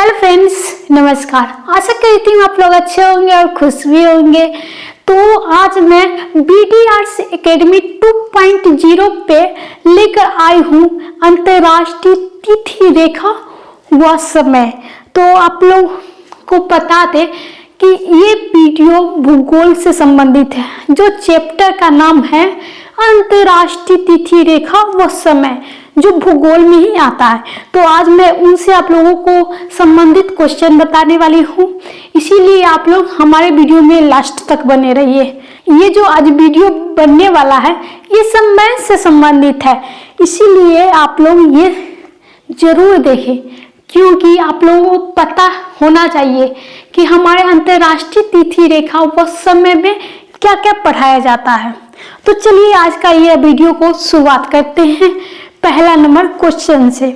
Hello friends, नमस्कार। आशा करती हूँ आप लोग अच्छे होंगे और खुश भी होंगे। तो आज मैं BD आर्ट्स एकेडमी 2.0 पे लेकर आई हूँ अंतर्राष्ट्रीय तिथि रेखा व समय। तो आप लोग को बता दें कि ये वीडियो भूगोल से संबंधित है, जो चैप्टर का नाम है अंतर्राष्ट्रीय तिथि रेखा व समय, जो भूगोल में ही आता है। तो आज मैं उनसे आप लोगों को संबंधित क्वेश्चन बताने वाली हूँ, इसीलिए आप लोग हमारे वीडियो में लास्ट तक बने रहिए। ये जो आज वीडियो बनने वाला है ये समय से संबंधित है, इसीलिए आप लोग ये जरूर देखें, क्योंकि आप लोगों को पता होना चाहिए कि हमारे अंतर्राष्ट्रीय तिथि रेखा व समय में क्या क्या पढ़ाया जाता है। तो चलिए आज का ये वीडियो को शुरुआत करते हैं पहला नंबर क्वेश्चन से।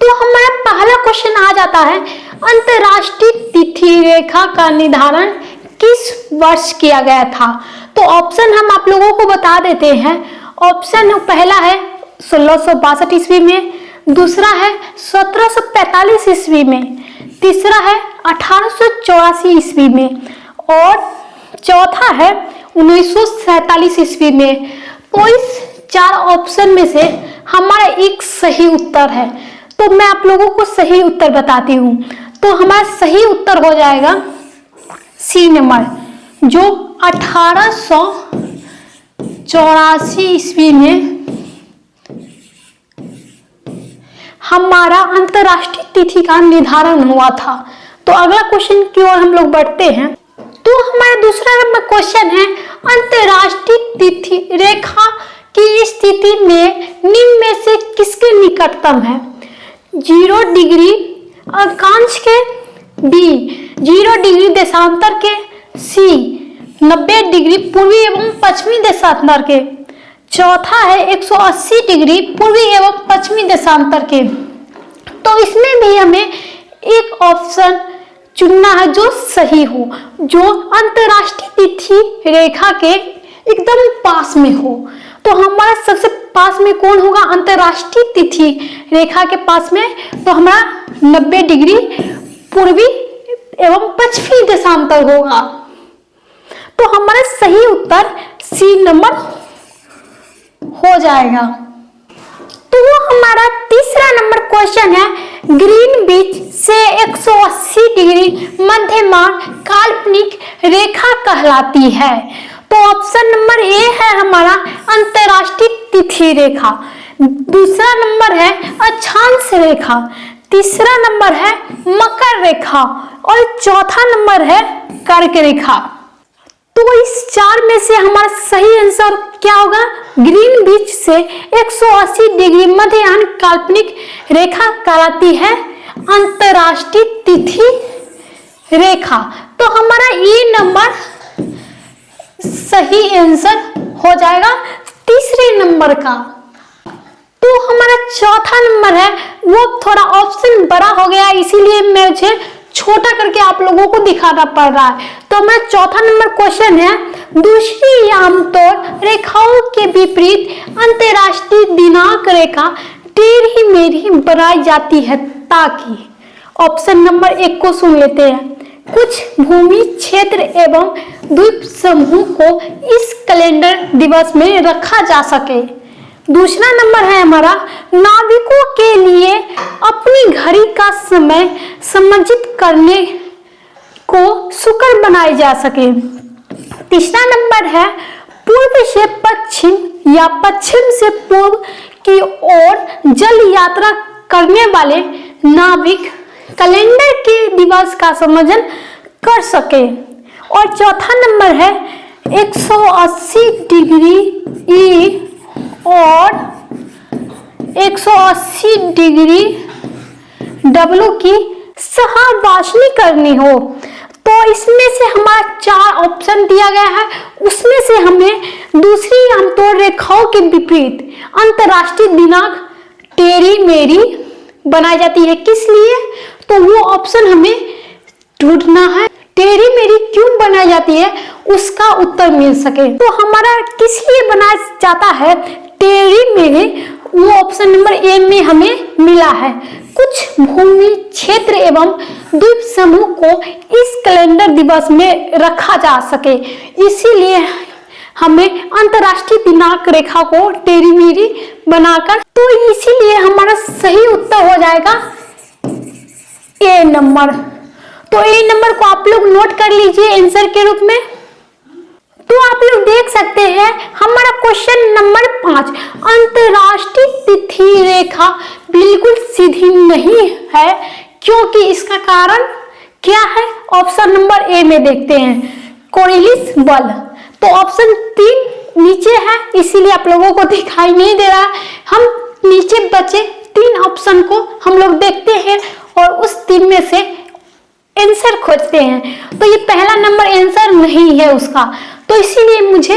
तो हमारा पहला क्वेश्चन आ जाता है, अंतर्राष्ट्रीय तिथि रेखा का निर्धारण किस वर्ष किया गया था। तो ऑप्शन हम आप लोगों को बता देते हैं। ऑप्शन पहला है 1662 ईस्वी में, दूसरा है 1745 ईस्वी में, तीसरा है 1884 ईस्वी में और चौथा है 1947 ईस्वी में। तो इस चार ऑप्शन में से हमारा एक सही उत्तर है। तो मैं आप लोगों को सही उत्तर बताती हूँ। तो हमारा सही उत्तर हो जाएगा सी नंबर, जो 1884 ईस्वी में हमारा अंतर्राष्ट्रीय तिथि का निर्धारण हुआ था। तो अगला क्वेश्चन की ओर हम लोग बढ़ते हैं। तो हमारा दूसरा नंबर क्वेश्चन है, अंतर्राष्ट्रीय तिथि रेखा की स्थिति में निम्न में से किसके निकटतम है। 0 डिग्री अक्षांश के, बी 0 डिग्री देशांतर के, सी 90 डिग्री पूर्वी एवं पश्चिमी देशांतर के, चौथा है 180 डिग्री पूर्वी एवं पश्चिमी देशांतर के। तो इसमें भी हमें एक ऑप्शन चुनना है जो सही हो, जो अंतर्राष्ट्रीय तिथि रेखा के एकदम पास में हो। तो हमारा सबसे पास में कौन होगा अंतर्राष्ट्रीय तिथि रेखा के पास में? तो हमारा 90 डिग्री पूर्वी एवं पश्चिमी देशांतर होगा। तो हमारा सही उत्तर सी नंबर हो जाएगा। तो हमारा तीसरा नंबर क्वेश्चन है, ग्रीनविच से 180 डिग्री मध्यमान काल्पनिक रेखा कहलाती है। तो ऑप्शन नंबर ए है हमारा अंतर्राष्ट्रीय तिथि रेखा, दूसरा नंबर है अक्षांश रेखा, तीसरा नंबर है मकर रेखा और चौथा नंबर है कर्क रेखा। तो इस चार में से हमारा सही आंसर क्या होगा? ग्रीनविच से 180 डिग्री मध्यमान काल्पनिक रेखा कहलाती है अंतर्राष्ट्रीय तिथि रेखा। तो हमारा ये नंबर सही आंसर हो जाएगा तीसरे नंबर का। तो हमारा चौथा नंबर है वो थोड़ा ऑप्शन बड़ा हो गया, इसीलिए मुझे छोटा करके आप लोगों को दिखाना पड़ रहा है। तो हमारा चौथा नंबर क्वेश्चन है, दूसरी आमतौर रेखाओं के विपरीत अंतर्राष्ट्रीय दिनांक रेखा टेढ़ी मेढ़ी बनाई जाती है ताकि। ऑप्शन नंबर 1 को सुन लेते हैं, कुछ भूमि क्षेत्र एवं द्वीप समूह को इस कैलेंडर दिवस में रखा जा सके। दूसरा नंबर है हमारा, नाविकों के लिए अपनी घड़ी का समय समायोजित करने को सुकर बनाई जा सके। तीसरा नंबर है, पूर्व से पश्चिम या पश्चिम से पूर्व की ओर जल यात्रा करने वाले नाविक कैलेंडर के दिवस का समायोजन कर सके। और चौथा नंबर है 180 डिग्री ई और 180 डिग्री डब्ल्यू की सहवासनी करनी हो। तो इसमें से हमारा 4 ऑप्शन दिया गया है, उसमें से हमें दूसरी आमतौर रेखाओं के विपरीत अंतर्राष्ट्रीय दिनांक टेढ़ी मेढ़ी बनाई जाती है। किस लिए? तो वो ऑप्शन हमें ढूंढना है, टेढ़ी मेढ़ी क्यों बनाई जाती है उसका उत्तर मिल सके। तो हमारा किस लिए बनाया जाता है टेढ़ी मेढ़ी, वो ऑप्शन नंबर ए में हमें मिला है। कुछ भूमि क्षेत्र एवं द्वीप समूह को इस कैलेंडर दिवस में रखा जा सके, इसीलिए हमें अंतरराष्ट्रीय दिनांक रेखा को टेढ़ी-मेढ़ी बनाकर, तो इसीलिए हमारा सही उत्तर हो जाएगा ए नंबर। तो ए नंबर को आप लोग नोट कर लीजिए आंसर के रूप में। तो आप लोग देख सकते हैं हमारा क्वेश्चन नंबर 5, अंतरराष्ट्रीय तिथि रेखा बिल्कुल सीधी नहीं है, क्योंकि इसका कारण क्या है? ऑप्शन नंबर ए में देखते हैं, कोरिलिस बल। तो ऑप्शन 3 नीचे है, इसीलिए आप लोगों को दिखाई नहीं दे रहा। हम नीचे बचे 3 ऑप्शन को हम लोग देखते हैं और उस 3 में से आंसर खोजते हैं। तो ये पहला नंबर आंसर नहीं है उसका, तो इसीलिए मुझे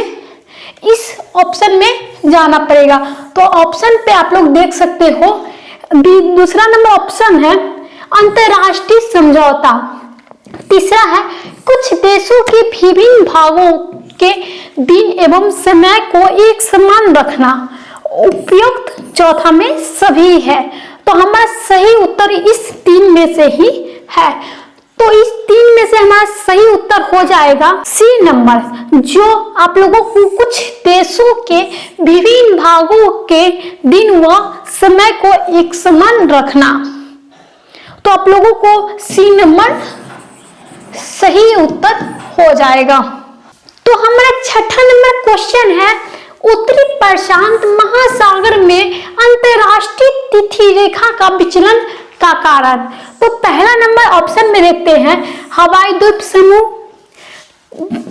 इस ऑप्शन में जाना पड़ेगा। तो ऑप्शन पे आप लोग देख सकते हो, दूसरा नंबर ऑप्शन है अंतरराष्ट्रीय समझौता। तीसरा है कुछ देशों के विभिन्न भागों के दिन एवं समय को एक समान रखना। उपयुक्त चौथा में सभी है। तो हमारा सही उत्तर इस 3 में से ही है। तो इस 3 में से हमारा सही उत्तर हो जाएगा सी नंबर, जो आप लोगों को कुछ देशों के विभिन्न भागों के दिन व समय को एक समान रखना। तो आप लोगों को सी नंबर सही उत्तर हो जाएगा। तो हमारा छठा नंबर क्वेश्चन है, उत्तरी प्रशांत महासागर में अंतरराष्ट्रीय तिथि रेखा का विचलन का कारण। तो पहला नंबर ऑप्शन में देखते हैं हवाई द्वीप समूह,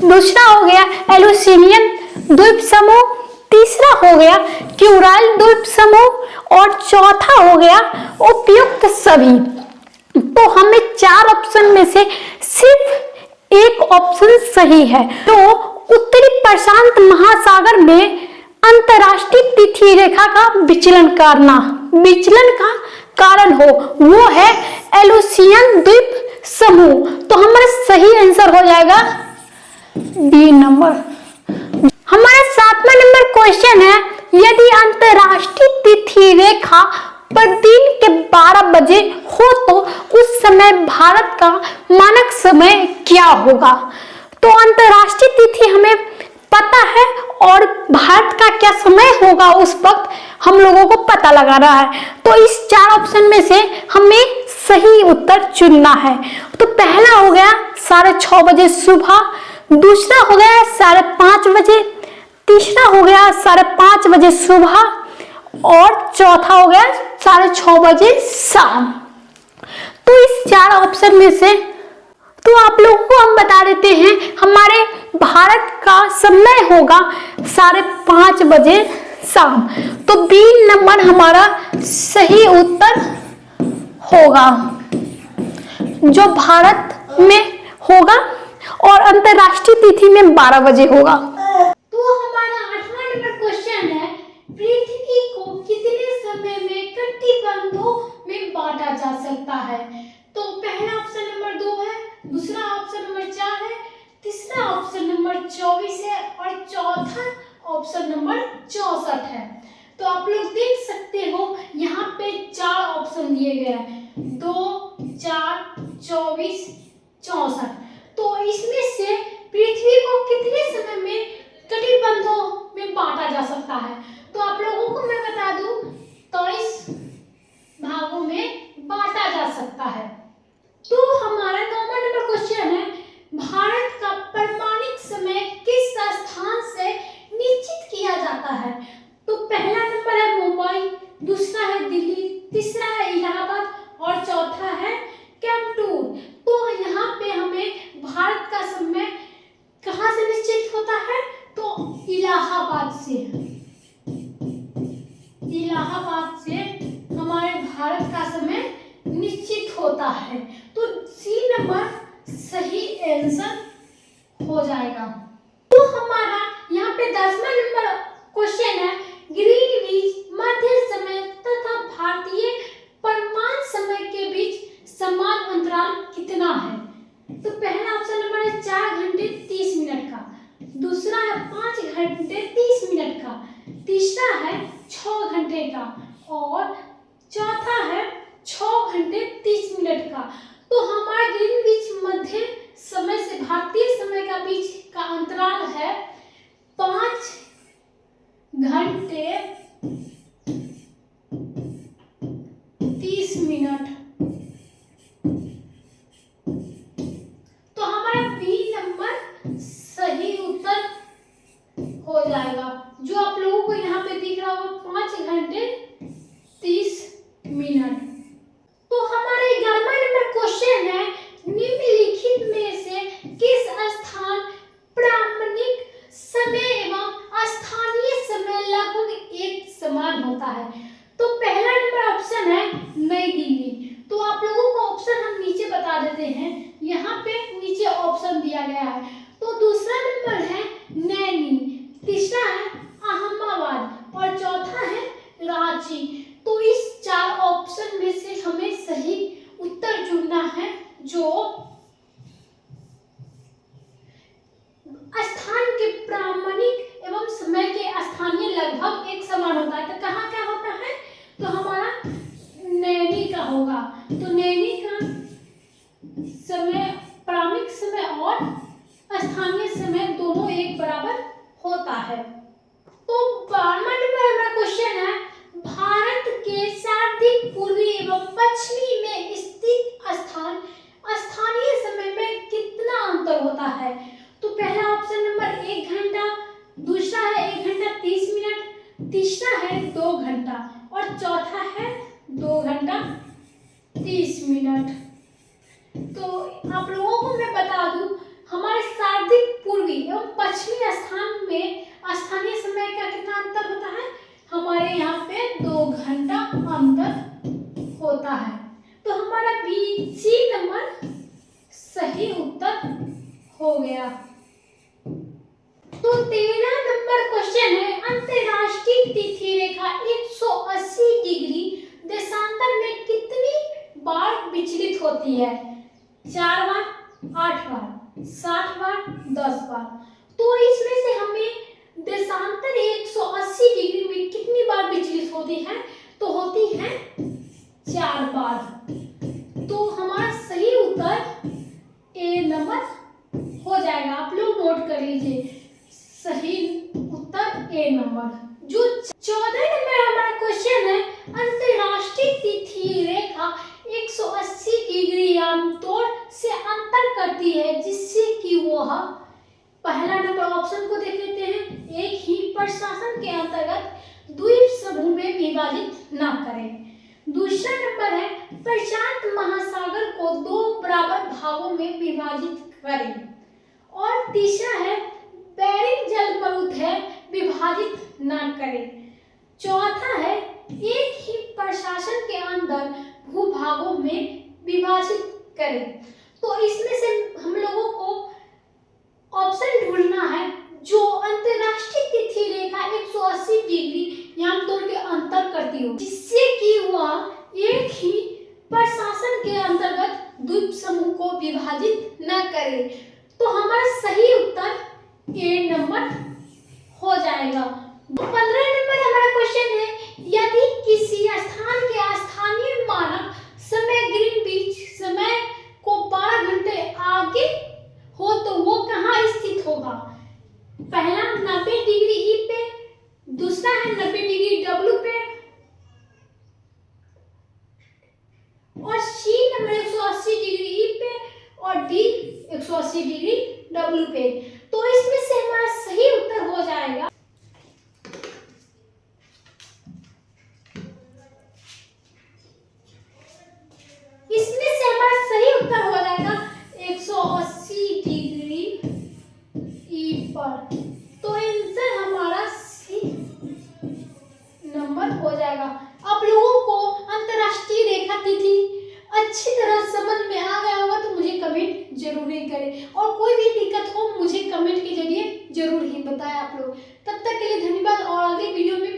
दूसरा हो गया एलुसिनियन द्वीप समूह, तीसरा हो गया क्यूराइल द्वीप समूह और चौथा हो गया उपयुक्त सभी। तो हमें 4 ऑप्शन में से सिर्फ एक ऑप्शन सही है। तो उत्तरी प्रशांत महासागर में अंतरराष्ट्रीय तिथि रेखा का विचलन करना, विचलन का कारण हो, वो है एलुसियन द्वीप समूह। तो हमारा सही आंसर हो जाएगा बी नंबर। हमारा 7वां नंबर क्वेश्चन है, यदि अंतरराष्ट्रीय तिथि रेखा पर दिन के 12 बजे हो तो उस समय भारत का मानक समय क्या होगा? तो अंतरराष्ट्रीय तिथि हमें पता है और भारत का क्या समय होगा उस वक्त हम लोगों को पता लगाना है। तो इस 4 ऑप्शन में से हमें सही उत्तर चुनना है। तो पहला हो गया 6:30 बजे सुबह, दूसरा हो गया 5:30 बजे, तीसरा हो गया 5:30 बजे सुबह और चौथा हो गया 6:30 बजे शाम। तो इस 4 ऑप्शन में से तो आप लोगों को हम बता देते हैं, हमारे भारत का समय होगा 5:30 बजे शाम। तो बी नंबर हमारा सही उत्तर होगा, जो भारत में होगा और अंतरराष्ट्रीय तिथि में 12 बजे होगा। तो हमारा 8वां नंबर क्वेश्चन है, पृथ्वी को कितने समय में कटिबंधों में बांटा जा सकता है? तो पहला ऑप्शन नंबर 2 है, दूसरा ऑप्शन नंबर 4 है, तीसरा ऑप्शन नंबर 24 है और चौथा ऑप्शन नंबर 64 है। तो आप लोग देख सकते हो यहाँ पे 4 ऑप्शन दिए गए हैं, 2, 4, 24, 64। तो इसमें से पृथ्वी को कितने समय में कटिबंधों में बांटा जा सकता है? तो आप लोगों को मैं बता दूं 23 भागों में बांटा जा सकता है। तो हमारा 9वां नंबर क्वेश्चन है, भारत का प्रमाणिक समय किस स्थान से निश्चित किया जाता है? तो पहला नंबर है मुंबई, दूसरा है दिल्ली, तीसरा है इलाहाबाद और चौथा है कैमटूर। तो यहाँ पे हमें भारत का समय कहाँ से निश्चित होता है? तो इलाहाबाद से, इलाहाबाद से हमारे भारत का समय निश्चित होता है। तो सी नंबर सही आंसर हो जाएगा। तो हमारा यहाँ पे 10वां नंबर क्वेश्चन है, ग्रीनविच मध्य समय तथा भारतीय प्रमाण समय के बीच समान अंतराल कितना है? तो पहला ऑप्शन नंबर है 4 घंटे 30 मिनट का, दूसरा है 5 घंटे 30 मिनट का, तीसरा है 6 घंटे का और चौथा है 6 घंटे 30 मिनट का। तो हमारा ग्रीनविच मध्य समय से भारतीय समय का बीच का अंतराल है 5 घंटे 30 मिनट। तो हमारा बी नंबर सही उत्तर हो जाएगा। जो आप लोगों को यहाँ पे दिख रहा होगा 5 घंटे 30 मिनट। तो हमारा 11वां नंबर क्वेश्चन है, निम्नलिखित में से किस स्थान प्रामाणिक समय एवं स्थानीय समय लगभग एक समान होता है। तो पहला नंबर ऑप्शन है नई दिल्ली। तो आप लोगों को ऑप्शन हम नीचे बता देते हैं, यहाँ पे नीचे ऑप्शन दिया गया है। तो दूसरा नंबर है नैनी, तीसरा है अहमदाबाद और चौथा है रांची। तो इस 4 ऑप्शन में से हमें सही उत्तर चुनना है जो स्थान के प्रामाणिक एवं समय के स्थानीय लगभग एक समान होता है। तो कहाँ क्या होता है, तो हमारा नैनी का होगा। तो नैनी का समय प्रामाणिक समय और स्थानीय समय दोनों एक बराबर होता है। तो 12वां नंबर हमारा क्वेश्चन है, भारत के सर्वाधिक पूर्वी एवं पश्चिमी में स्थित स्थान स्थानीय समय में कितना अंतर होता है। तो पहला ऑप्शन नंबर 1 घंटा, दूसरा है 1 घंटा 30 मिनट, तीसरा है 2 घंटा और चौथा है 2 घंटा 30 मिनट। तो आप लोगों को मैं बता दूं, हमारे सर्वाधिक पूर्वी एवं पश्चिमी स्थान में स्थानीय समय का कितना अंतर होता है, हमारे यहाँ पे 2 घंटा अंतर होता है। तो हमारा सी नंबर सही उत्तर हो गया। तो 13 नंबर क्वेश्चन है, अंतरराष्ट्रीय तिथि रेखा 180 डिग्री देशांतर में कितनी बार विचलित होती है। 4 बार, 8 बार, 60 बार, 10 बार। तो इसमें से हमें देशांतर 180 डिग्री में कितनी बार विचलित होती है, तो होती है 4 बार। तो हमारा सही उत्तर ए नंबर हो जाएगा। आप लोग नोट कर लीजिए, सही उत्तर ए नंबर। जो 14 नंबर हमारा क्वेश्चन है, अंतरराष्ट्रीय तिथि रेखा 180 डिग्री आमतौर से अंतर करती है जिससे कि वह, पहला नंबर ऑप्शन को देख लेते हैं, एक ही प्रशासन के अंतर्गत द्वीप समूह में विभाजित न करें। दूसरा नंबर है प्रशांत महासागर को 2 बराबर भागों में विभाजित करें और तीसरा है बेरिंग जलमरुत है विभाजित न करें। चौथा है एक ही प्रशासन के अंदर भूभागों में विभाजित करें। तो इसमें से हम लोगों को ऑप्शन ढूंढना है जो अंतरराष्ट्रीय तिथि रेखा 180 डिग्री आमतौर के अंतर करती हो, जिससे कि वह एक ही प्रशासन के अंतर्गत द्वीप समूह को विभाजित न करे। तो हमारा सही उत्तर ए नंबर हो जाएगा। 15 नंबर हमारा क्वेश्चन है, यदि किसी स्थान के स्थानीय मानक समय ग्रीनविच समय को 12 घंटे आगे हो तो वो कहाँ स्थित होगा। पहला 90 डिग्री ई पे, दूसरा है 90 डिग्री डब्ल्यू पे और सी नंबर 180 डिग्री ई पे और डी 180 डिग्री डब्ल्यू पे। तो इसमें से हमारा सही उत्तर हो जाएगा इसमें से हमारा सही उत्तर हो जाएगा 180 डिग्री ई पर। तो आंसर हमारा सी नंबर हो जाएगा। आप लोगों को अंतरराष्ट्रीय रेखा तिथि अच्छी तरह समझ में आ गया होगा तो मुझे कमेंट जरूर ही करें और कोई भी दिक्कत हो मुझे कमेंट के जरिए जरूर ही बताएं आप लोग। तब तक के लिए धन्यवाद और आगे वीडियो में